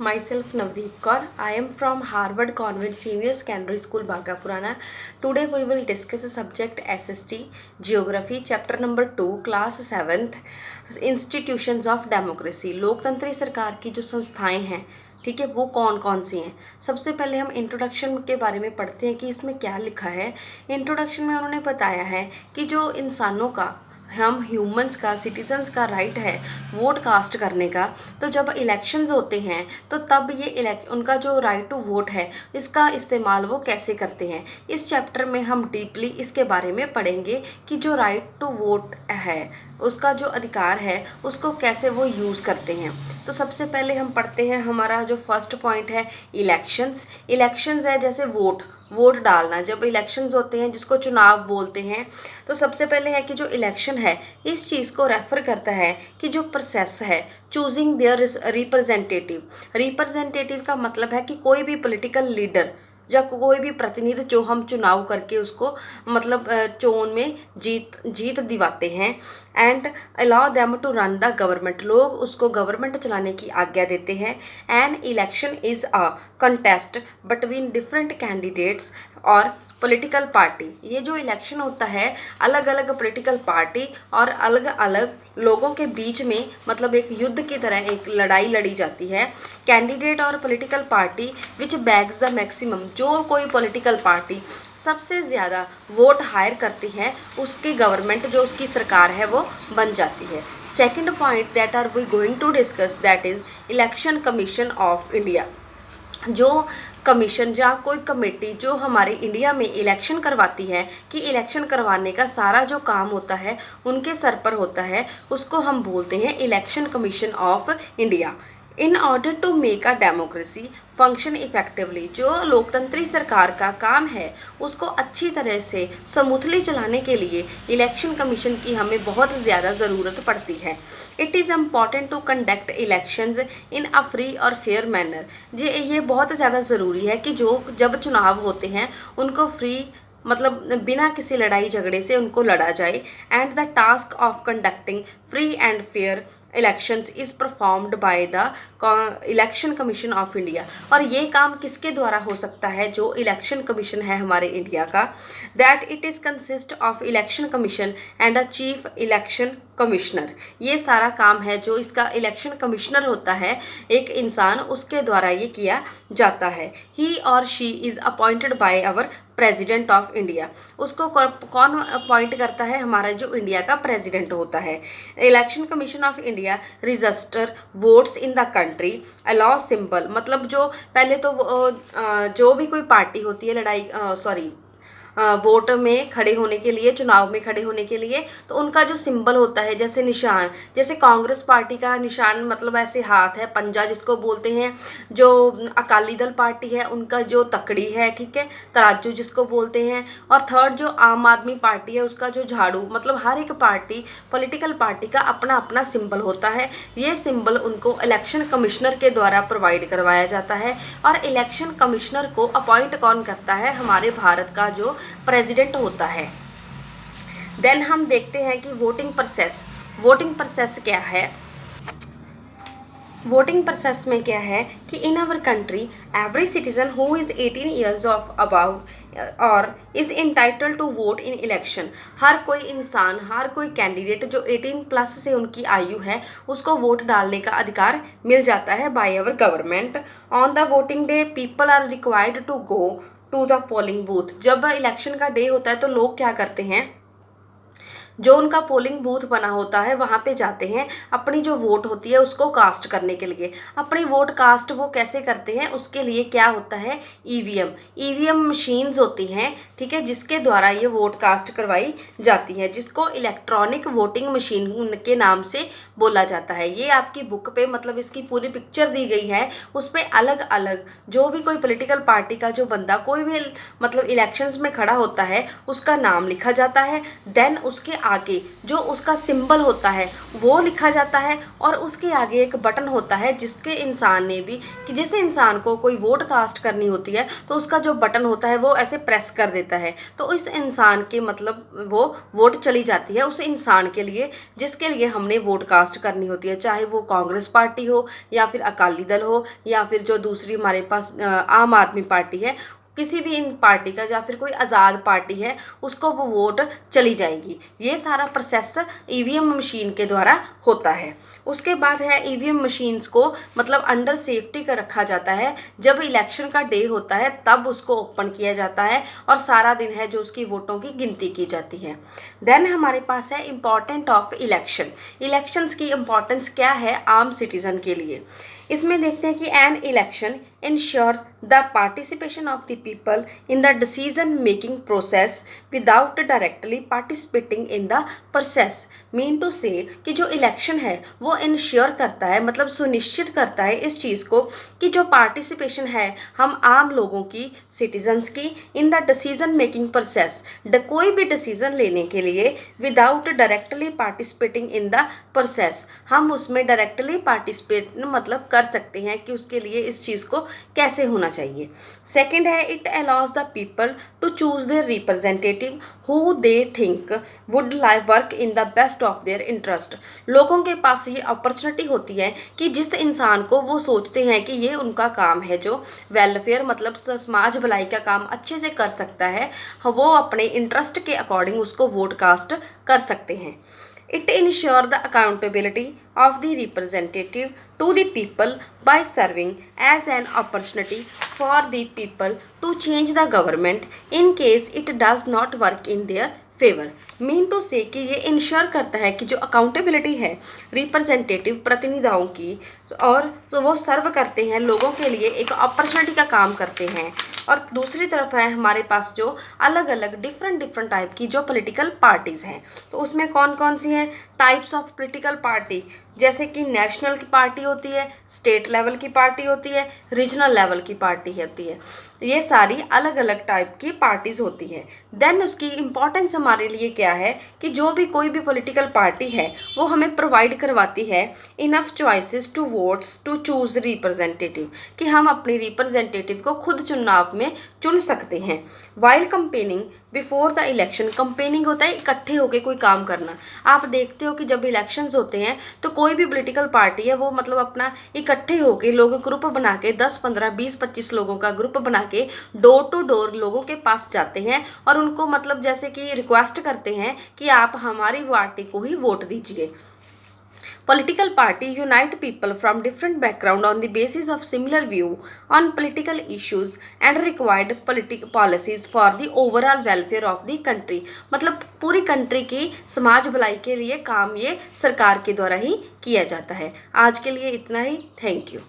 Myself Navdeep Kaur. I am from Harvard Convent Senior Secondary School, Bagapurana. Today we will discuss the subject SST, Geography, Chapter number 2, Class 7th, Institutions of Democracy. लोकतंत्री सरकार की जो संस्थाएं हैं, ठीक है, वो कौन कौन सी हैं। सबसे पहले हम इंट्रोडक्शन के बारे में पढ़ते हैं कि इसमें क्या लिखा है। इंट्रोडक्शन में उन्होंने बताया है कि जो इंसानों का, हम ह्यूमंस का, सिटीजन्स का राइट है वोट कास्ट करने का, तो जब इलेक्शंस होते हैं तो तब ये उनका जो राइट टू वोट है इसका इस्तेमाल वो कैसे करते हैं। इस चैप्टर में हम डीपली इसके बारे में पढ़ेंगे कि जो राइट टू वोट है, उसका जो अधिकार है, उसको कैसे वो यूज़ करते हैं। तो सबसे पहले हम पढ़ते हैं, हमारा जो फर्स्ट पॉइंट है इलेक्शंस। इलेक्शंस है जैसे वोट डालना। जब इलेक्शंस होते हैं, जिसको चुनाव बोलते हैं, तो सबसे पहले है कि जो इलेक्शन है इस चीज़ को रेफ़र करता है कि जो प्रोसेस है चूजिंग देयर रिप्रेजेंटेटिव का मतलब है कि कोई भी पॉलिटिकल लीडर या कोई भी प्रतिनिधि जो हम चुनाव करके उसको मतलब चोन में जीत दिवाते हैं। And allow them to run the government, लोग उसको गवर्नमेंट चलाने की आज्ञा देते हैं। An election is a contest between different candidates और पॉलिटिकल पार्टी। ये जो इलेक्शन होता है, अलग अलग पॉलिटिकल पार्टी और अलग अलग लोगों के बीच में मतलब एक युद्ध की तरह एक लड़ाई लड़ी जाती है। कैंडिडेट और political party which bags the maximum, जो कोई पॉलिटिकल पार्टी सबसे ज़्यादा वोट हायर करती है उसकी गवर्नमेंट, जो उसकी सरकार है, वो बन जाती है। Second point that are we going to discuss that is election commission of India. जो कमीशन या कोई कमेटी जो हमारे इंडिया में इलेक्शन करवाती है, कि इलेक्शन करवाने का सारा जो काम होता है उनके सर पर होता है, उसको हम बोलते हैं election commission of India. In order to make a democracy function effectively, जो लोकतंत्री सरकार का काम है उसको अच्छी तरह से स्मूथली चलाने के लिए इलेक्शन कमीशन की हमें बहुत ज़्यादा ज़रूरत पड़ती है। It is important to conduct elections in a free और फेयर मैनर, ये बहुत ज़्यादा ज़रूरी है कि जो जब चुनाव होते हैं उनको फ्री मतलब बिना किसी लड़ाई झगड़े से उनको लड़ा जाए। And the task of conducting free and fair elections is performed by the election commission of India. और ये काम किसके द्वारा हो सकता है, जो इलेक्शन कमीशन है हमारे इंडिया का। That it is consist of election commission and a chief election commissioner. ये सारा काम है जो इसका इलेक्शन कमिश्नर होता है, एक इंसान, उसके द्वारा ये किया जाता है। ही और she is appointed by our president of India. उसको कौन अपॉइंट करता है, हमारा जो इंडिया का प्रेसिडेंट होता है। Election commission of India register votes in the country allow symbol, मतलब जो पहले तो जो भी कोई पार्टी होती है वोट में खड़े होने के लिए, चुनाव में खड़े होने के लिए, तो उनका जो सिंबल होता है, जैसे निशान, जैसे कांग्रेस पार्टी का निशान मतलब ऐसे हाथ है, पंजा जिसको बोलते हैं। जो अकाली दल पार्टी है उनका जो तकड़ी है, ठीक है, तराजू जिसको बोलते हैं। और थर्ड जो आम आदमी पार्टी है उसका जो झाड़ू, मतलब हर एक पार्टी, पॉलिटिकल पार्टी का अपना अपना सिंबल होता है। ये सिंबल उनको इलेक्शन कमिश्नर के द्वारा प्रोवाइड करवाया जाता है। और इलेक्शन कमिश्नर को अपॉइंट कौन करता है, हमारे भारत का जो प्रेसिडेंट होता है। देन हम देखते हैं कि वोटिंग प्रोसेस क्या है। वोटिंग प्रोसेस में क्या है कि in our country every citizen who is 18 years of above और is entitled to vote in election. हर कोई इंसान, हर कोई कैंडिडेट जो 18 प्लस से उनकी आयु है, उसको वोट डालने का अधिकार मिल जाता है by our government. On the voting day people are required to go to the polling booth. जब इलेक्शन का डे होता है तो लोग क्या करते हैं, जो उनका पोलिंग बूथ बना होता है वहाँ पे जाते हैं अपनी जो वोट होती है उसको कास्ट करने के लिए। अपनी वोट कास्ट वो कैसे करते हैं, उसके लिए क्या होता है, ईवीएम मशीन्स होती हैं, ठीक है, जिसके द्वारा ये वोट कास्ट करवाई जाती है, जिसको इलेक्ट्रॉनिक वोटिंग मशीन के नाम से बोला जाता है। ये आपकी बुक पे मतलब इसकी पूरी पिक्चर दी गई है, उस पर अलग अलग जो भी कोई पॉलिटिकल पार्टी का जो बंदा कोई भी मतलब इलेक्शंस में खड़ा होता है उसका नाम लिखा जाता है। देन उसके आगे जो उसका सिंबल होता है वो लिखा जाता है, और उसके आगे एक बटन होता है जिसके इंसान ने भी, कि जिस इंसान को कोई वोट कास्ट करनी होती है तो उसका जो बटन होता है वो ऐसे प्रेस कर देता है, तो इस इंसान के मतलब वो वोट चली जाती है उस इंसान के लिए जिसके लिए हमने वोट कास्ट करनी होती है, चाहे वो कांग्रेस पार्टी हो या फिर अकाली दल हो या फिर जो दूसरी हमारे पास आम आदमी पार्टी है, किसी भी इन पार्टी का या फिर कोई आज़ाद पार्टी है उसको वो वोट चली जाएगी। ये सारा प्रोसेस ईवीएम मशीन के द्वारा होता है। उसके बाद है ईवीएम मशीन्स को मतलब अंडर सेफ्टी का रखा जाता है, जब इलेक्शन का डे होता है तब उसको ओपन किया जाता है और सारा दिन है जो उसकी वोटों की गिनती की जाती है। देन हमारे पास है इम्पॉर्टेंट ऑफ इलेक्शन। इलेक्शंस की इम्पॉर्टेंस क्या है आम सिटीज़न के लिए। इसमें देखते हैं कि an election ensure the participation of the people in the decision making process without directly participating in the process. Mean to say कि जो इलेक्शन है वो इंश्योर करता है मतलब सुनिश्चित करता है इस चीज़ को कि जो पार्टिसिपेशन है हम आम लोगों की, सिटीजन्स की, इन द डिसीजन मेकिंग प्रोसेस, कोई भी डिसीजन लेने के लिए without directly participating in the process, हम उसमें डायरेक्टली पार्टिसिपेट मतलब कर सकते हैं कि उसके लिए इस चीज़ को कैसे होना चाहिए। सेकंड है it allows the people to choose their representative who they think would live work in the best of their interest. लोगों के पास ये अपॉर्चुनिटी होती है कि जिस इंसान को वो सोचते हैं कि ये उनका काम है जो वेलफेयर मतलब समाज भलाई का काम अच्छे से कर सकता है, वो अपने इंटरेस्ट के अकॉर्डिंग उसको वोट कास्ट कर सकते हैं। It ensures the accountability of the representative to the people by serving as an opportunity for the people to change the government in case it does not work in their favour. Mean to say कि ये ensure करता है कि जो accountability है representative प्रतिनिधियों की, और तो वो सर्व करते हैं लोगों के लिए, एक अपॉर्चुनिटी का काम करते हैं। और दूसरी तरफ है हमारे पास जो अलग अलग डिफरेंट टाइप की जो पॉलिटिकल पार्टीज़ हैं, तो उसमें कौन कौन सी हैं टाइप्स ऑफ पॉलिटिकल पार्टी, जैसे कि नेशनल की पार्टी होती है, स्टेट लेवल की पार्टी होती है, रीजनल लेवल की पार्टी होती है, ये सारी अलग अलग टाइप की पार्टीज़ होती है। देन उसकी इम्पॉर्टेंस हमारे लिए क्या है कि जो भी कोई भी पॉलिटिकल पार्टी है वो हमें प्रोवाइड करवाती है enough choices to votes to choose representative, कि हम अपनी रिप्रेजेंटेटिव को खुद चुनाव में चुन सकते हैं। While campaigning before the election, campaigning होता है इकट्ठे होकर कोई काम करना। आप देखते हो कि जब इलेक्शंस होते हैं तो कोई भी पॉलिटिकल पार्टी है वो मतलब अपना इकट्ठे होकर लोग ग्रुप बना के 10, 15, 20, 25 लोगों का ग्रुप बना के डोर टू डोर लोगों के पास जाते हैं और उनको मतलब जैसे कि रिक्वेस्ट करते हैं कि आप हमारी पार्टी को ही वोट दीजिए। Political party unite people from different background on the basis of similar view on political issues and required policies for the overall welfare of the country। मतलब पूरी कंट्री की समाज भलाई के लिए काम ये सरकार के द्वारा ही किया जाता है। आज के लिए इतना ही। Thank you.